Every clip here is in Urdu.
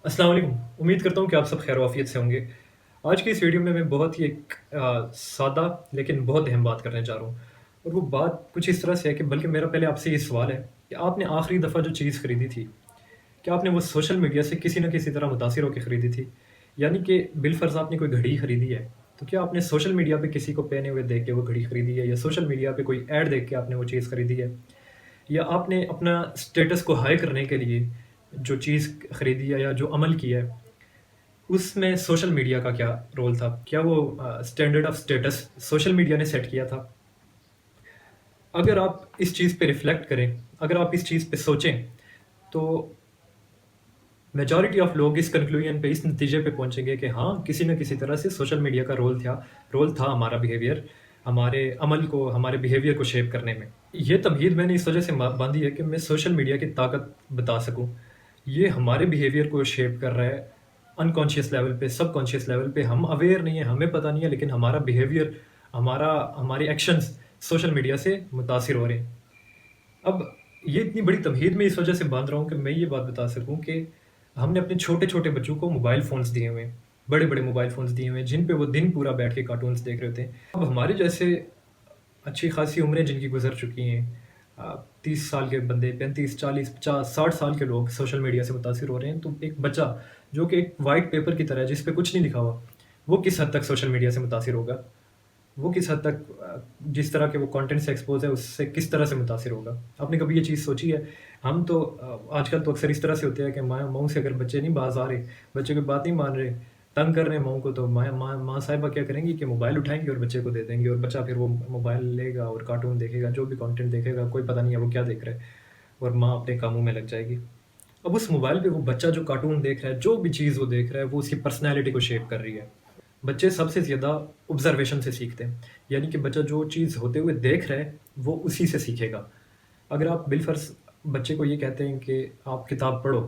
السلام علیکم، امید کرتا ہوں کہ آپ سب خیر و عافیت سے ہوں گے۔ آج کی اس ویڈیو میں بہت ہی ایک سادہ لیکن بہت اہم بات کرنے جا رہا ہوں، اور وہ بات کچھ اس طرح سے ہے کہ بلکہ میرا پہلے آپ سے یہ سوال ہے کہ آپ نے آخری دفعہ جو چیز خریدی تھی، کیا آپ نے وہ سوشل میڈیا سے کسی نہ کسی طرح متاثر ہو کے خریدی تھی؟ یعنی کہ بالفرض آپ نے کوئی گھڑی خریدی ہے، تو کیا آپ نے سوشل میڈیا پہ کسی کو پہنے ہوئے دیکھ کے وہ گھڑی خریدی ہے، یا سوشل میڈیا پہ کوئی ایڈ دیکھ کے آپ نے وہ چیز خریدی ہے، یا آپ نے اپنا اسٹیٹس کو ہائی کرنے کے لیے جو چیز خریدی ہے یا جو عمل کیا ہے، اس میں سوشل میڈیا کا کیا رول تھا؟ کیا وہ standard of states social media نے سیٹ کیا تھا؟ اگر آپ اس چیز پہ ریفلیکٹ کریں، اگر آپ اس چیز پہ سوچیں، تو میجورٹی آف لوگ اس کنکلوژن پہ، اس نتیجے پہ پہنچیں گے کہ ہاں، کسی نہ کسی طرح سے سوشل میڈیا کا رول تھا ہمارا بیہیویئر، ہمارے عمل کو، ہمارے بیہیویئر کو شیپ کرنے میں۔ یہ تمہید میں نے اس وجہ سے باندھی ہے کہ میں سوشل میڈیا کی طاقت بتا سکوں۔ یہ ہمارے بیہیویئر کو شیپ کر رہا ہے انکانشیس لیول پہ، سب کانشیس لیول پہ۔ ہم اویئر نہیں ہیں، ہمیں پتہ نہیں ہے، لیکن ہمارا بیہیویئر، ہمارے ایکشنز سوشل میڈیا سے متاثر ہو رہے ہیں۔ اب یہ اتنی بڑی تمہید میں اس وجہ سے باندھ رہا ہوں کہ میں یہ بات بتا سکوں کہ ہم نے اپنے چھوٹے چھوٹے بچوں کو موبائل فونز دیے ہوئے ہیں، بڑے بڑے موبائل فونز دیے ہوئے ہیں، جن پہ وہ دن پورا بیٹھ کے کارٹونز دیکھ رہے ہوتے ہیں۔ اب ہمارے جیسے اچھی خاصی عمریں جن کی گزر چکی ہیں، 30 سال کے بندے، 35 40 50 60 سال کے لوگ سوشل میڈیا سے متاثر ہو رہے ہیں، تو ایک بچہ جو کہ ایک وائٹ پیپر کی طرح ہے جس پہ کچھ نہیں لکھا ہوا، وہ کس حد تک سوشل میڈیا سے متاثر ہوگا؟ وہ کس حد تک جس طرح کے وہ کانٹینٹ سے ایکسپوز ہے، اس سے کس طرح سے متاثر ہوگا؟ آپ نے کبھی یہ چیز سوچی ہے؟ ہم تو آج کل تو اکثر اس طرح سے ہوتے ہیں کہ ماؤں سے اگر بچے نہیں باز آ رہے، بچے کی بات نہیں مان رہے، تنگ کر رہے ہیں ماؤں کو، تو ماں صاحبہ کیا کریں گی کہ موبائل اٹھائیں گی اور بچے کو دے دیں گی، اور بچہ پھر وہ موبائل لے گا اور کارٹون دیکھے گا، جو بھی کانٹینٹ دیکھے گا، کوئی پتہ نہیں ہے وہ کیا دیکھ رہا ہے، اور ماں اپنے کاموں میں لگ جائے گی۔ اب اس موبائل پہ وہ بچہ جو کارٹون دیکھ رہا ہے، جو بھی چیز وہ دیکھ رہا ہے، وہ اس کی پرسنالٹی کو شیپ کر رہی ہے۔ بچے سب سے زیادہ آبزرویشن سے سیکھتے ہیں، یعنی کہ بچہ جو چیز ہوتے ہوئے دیکھ رہا ہے وہ اسی سے سیکھے گا۔ اگر آپ بالفرض بچے کو یہ کہتے ہیں کہ آپ کتاب پڑھو،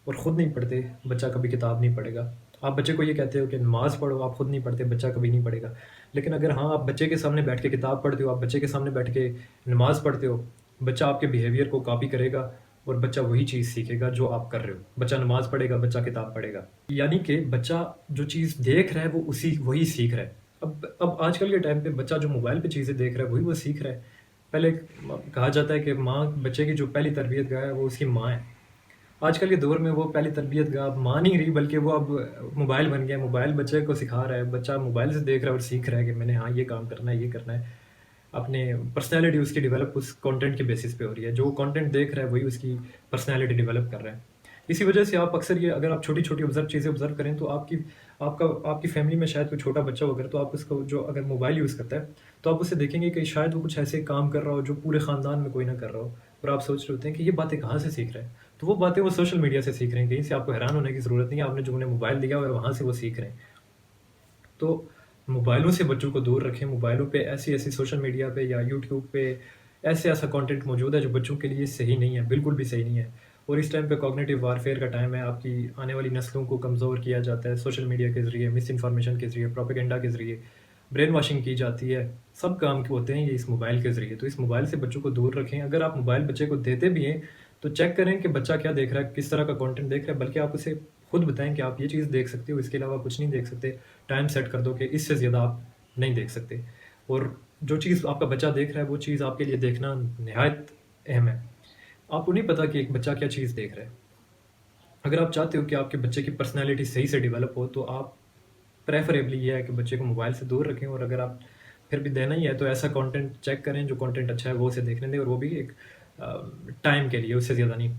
اور خود نہیں پڑھتے، بچہ کبھی کتاب نہیں پڑھے گا۔ آپ بچے کو یہ کہتے ہو کہ نماز پڑھو، آپ خود نہیں پڑھتے، بچہ کبھی نہیں پڑھے گا۔ لیکن اگر ہاں، آپ بچے کے سامنے بیٹھ کے کتاب پڑھتے ہو، آپ بچے کے سامنے بیٹھ کے نماز پڑھتے ہو، بچہ آپ کے بیہیویئر کو کاپی کرے گا، اور بچہ وہی چیز سیکھے گا جو آپ کر رہے ہو۔ بچہ نماز پڑھے گا، بچہ کتاب پڑھے گا، یعنی کہ بچہ جو چیز دیکھ رہا ہے وہ وہی سیکھ رہا ہے۔ اب آج کل کے ٹائم پہ بچہ جو موبائل پہ چیزیں دیکھ رہا ہے وہی وہ سیکھ رہا ہے۔ پہلے کہا جاتا ہے کہ ماں بچے کی جو پہلی تربیت گاہ ہے وہ اس کی ماں ہے۔ آج کل کے دور میں وہ پہلی تربیت گاہ اب ماں نہیں رہی، بلکہ وہ اب موبائل بن گیا۔ موبائل بچے کو سکھا رہا ہے، بچہ موبائل سے دیکھ رہا ہے اور سیکھ رہا ہے کہ میں نے ہاں یہ کام کرنا ہے، یہ کرنا ہے۔ اپنے پرسنالٹی اس کی ڈیولپ اس کانٹینٹ کے بیسس پہ ہو رہی ہے، جو کانٹینٹ دیکھ رہا ہے وہی اس کی پرسنالٹی ڈیولپ کر رہا ہے۔ اسی وجہ سے آپ اکثر یہ، اگر آپ چھوٹی چھوٹی چیزیں آبزرو کریں، تو آپ کی فیملی میں شاید کوئی چھوٹا بچہ ہو، اگر تو آپ اس کو جو اگر موبائل یوز کرتا ہے، تو آپ اسے دیکھیں گے کہ شاید وہ کچھ ایسے کام کر رہا ہو جو پورے خاندان میں کوئی نہ کر رہا ہو، اور آپ سوچ رہے ہوتے ہیں کہ یہ باتیں کہاں سے سیکھ رہے ہیں؟ تو وہ باتیں وہ سوشل میڈیا سے سیکھ رہے ہیں، کہیں سے آپ کو حیران ہونے کی ضرورت نہیں ہے، آپ نے جو انہیں موبائل دیا ہوا ہے وہاں سے وہ سیکھ رہے ہیں۔ تو موبائلوں سے بچوں کو دور رکھیں۔ موبائلوں پہ ایسی سوشل میڈیا پہ یا یوٹیوب پہ ایسا کانٹینٹ موجود ہے جو بچوں کے لیے صحیح نہیں ہے، بالکل بھی صحیح نہیں ہے۔ اور اس ٹائم پہ کوگنیٹو وارفیئر کا ٹائم ہے، آپ کی آنے والی نسلوں کو کمزور کیا جاتا ہے سوشل میڈیا کے ذریعے، مس انفارمیشن کے ذریعے، پروپیگنڈا کے ذریعے، برین واشنگ کی جاتی ہے۔ سب کام ہوتے ہیں یہ اس موبائل کے ذریعے، تو اس موبائل سے بچوں کو دور رکھیں۔ اگر آپ موبائل بچے کو دیتے بھی ہیں تو چیک کریں کہ بچہ کیا دیکھ رہا ہے، کس طرح کا کانٹینٹ دیکھ رہا ہے، بلکہ آپ اسے خود بتائیں کہ آپ یہ چیز دیکھ سکتے ہو، اس کے علاوہ کچھ نہیں دیکھ سکتے۔ ٹائم سیٹ کر دو کہ اس سے زیادہ آپ نہیں دیکھ سکتے، اور جو چیز آپ کا بچہ دیکھ رہا ہے وہ چیز آپ کے لیے دیکھنا نہایت اہم ہے۔ آپ کو نہیں پتا کہ ایک بچہ کیا چیز دیکھ رہا ہے۔ اگر آپ چاہتے ہو کہ آپ کے بچے کی پرسنالٹی صحیح سے ڈیولپ ہو، تو آپ پریفریبلی یہ ہے کہ بچے کو موبائل سے دور رکھیں، اور اگر آپ پھر بھی دینا ہی ہے تو ایسا کانٹینٹ چیک کریں جو کانٹینٹ اچھا ہے وہ اسے دیکھنے دیں، اور وہ بھی ایک ٹائم کے لیے، اس سے زیادہ نہیں۔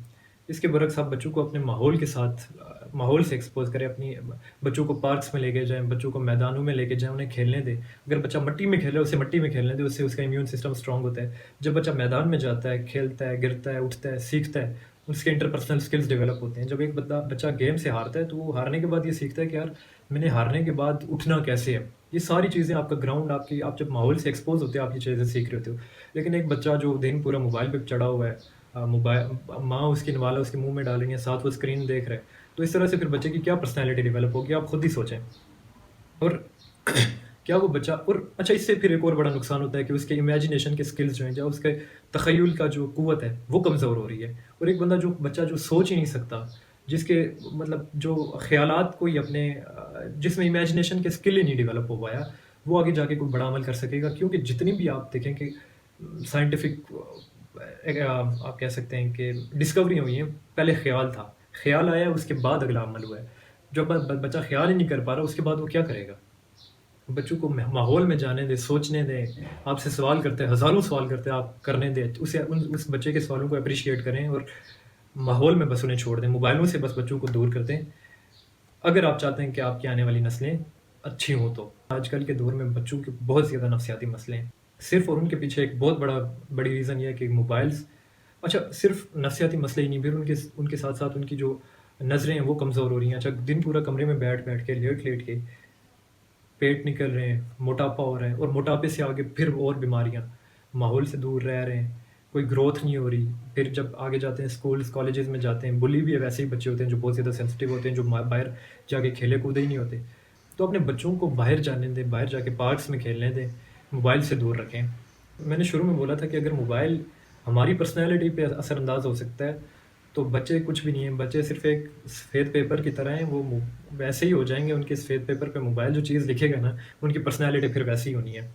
اس کے برعکس آپ بچوں کو اپنے ماحول کے ساتھ، ماحول سے ایکسپوز کریں، اپنی بچوں کو پارکس میں لے کے جائیں، بچوں کو میدانوں میں لے کے جائیں، انہیں کھیلنے دیں۔ اگر بچہ مٹی میں کھیل رہا ہے اسے مٹی میں کھیلنے دیں، اس سے اس کا امیون سسٹم اسٹرانگ ہوتا ہے۔ جب بچہ میدان میں جاتا ہے، کھیلتا ہے، گرتا ہے، اٹھتا ہے، سیکھتا ہے، اس کے انٹرپرسنل اسکلز ڈیولپ ہوتے ہیں۔ جب ایک بچہ گیم سے ہارتا ہے تو وہ ہارنے کے بعد یہ سیکھتا ہے کہ یار میں نے ہارنے کے بعد اٹھنا کیسے ہے۔ یہ ساری چیزیں آپ کا گراؤنڈ، آپ جب ماحول سے ایکسپوز ہوتے ہیں آپ یہ چیزیں سیکھ رہے ہوتے ہو۔ لیکن ایک بچہ جو دن پورا موبائل پہ چڑھا ہوا ہے، موبائل، ماں اس کی نوالا اس کے منہ میں ڈال رہی ہے، ساتھ وہ اسکرین دیکھ رہے ہیں، تو اس طرح سے پھر بچے کی کیا پرسنالٹی ڈیولپ ہوگی، آپ خود ہی سوچیں۔ اور کیا وہ بچہ، اور اچھا اس سے پھر ایک اور بڑا نقصان ہوتا ہے کہ اس کے امیجنیشن کے سکلز جو ہیں، جو اس کے تخیل کا جو قوت ہے وہ کمزور ہو رہی ہے۔ اور ایک بچہ جو سوچ ہی نہیں سکتا، جس کے مطلب جو خیالات کوئی اپنے جس میں امیجنیشن کے اسکل ہی نہیں ڈیولپ ہو پایا، وہ آگے جا کے کوئی بڑا عمل کر سکے گا. کیونکہ جتنی بھی آپ دیکھیں کہ سائنٹیفک آپ کہہ سکتے ہیں کہ ڈسکوری ہوئی ہیں، پہلے خیال تھا، خیال آیا اس کے بعد اگلا عمل ہوا ہے. جو بچہ خیال ہی نہیں کر پا رہا، اس کے بعد وہ کیا کرے گا؟ بچوں کو ماحول میں جانے دیں، سوچنے دیں. آپ سے سوال کرتے ہیں، ہزاروں سوال کرتے ہیں، آپ کرنے دیں اسے، اس بچے کے سوالوں کو اپریشیٹ کریں اور ماحول میں بس انہیں چھوڑ دیں. موبائلوں سے بس بچوں کو دور کر دیں اگر آپ چاہتے ہیں کہ آپ کی آنے والی نسلیں اچھی ہوں. تو آج کل کے دور میں بچوں کے بہت زیادہ نفسیاتی مسئلے ہیں صرف، اور ان کے پیچھے ایک بہت بڑی ریزن یہ ہے کہ موبائلز. اچھا صرف نفسیاتی مسئلے ہی نہیں، پھر ان کے ساتھ ساتھ ان کی جو نظریں ہیں وہ کمزور ہو رہی ہیں. اچھا دن پورا کمرے میں بیٹھ کے لیٹ کے پیٹ نکل رہے ہیں، موٹاپا ہو رہا ہے، اور موٹاپے سے آگے پھر اور بیماریاں، ماحول سے دور رہ رہے ہیں، کوئی گروتھ نہیں ہو رہی. پھر جب آگے جاتے ہیں اسکولز کالجز میں جاتے ہیں، بلی بھی ویسے ہی بچے ہوتے ہیں جو بہت زیادہ سینسٹیو ہوتے ہیں، جو باہر جا کے کھیلے کودے ہی نہیں ہوتے. تو اپنے بچوں کو باہر جانے دیں، باہر جا کے پارکس میں کھیلنے دیں، موبائل سے دور رکھیں. میں نے شروع میں بولا تھا کہ اگر موبائل ہماری پرسنالٹی پہ اثر انداز ہو سکتا ہے تو بچے کچھ بھی نہیں ہیں. بچے صرف ایک سفید پیپر کی طرح ہیں، وہ ویسے ہی ہو جائیں گے. ان کے سفید پیپر پہ موبائل جو چیز لکھے گا نا، ان کی پرسنالٹی پھر ویسی ہی ہونی ہے.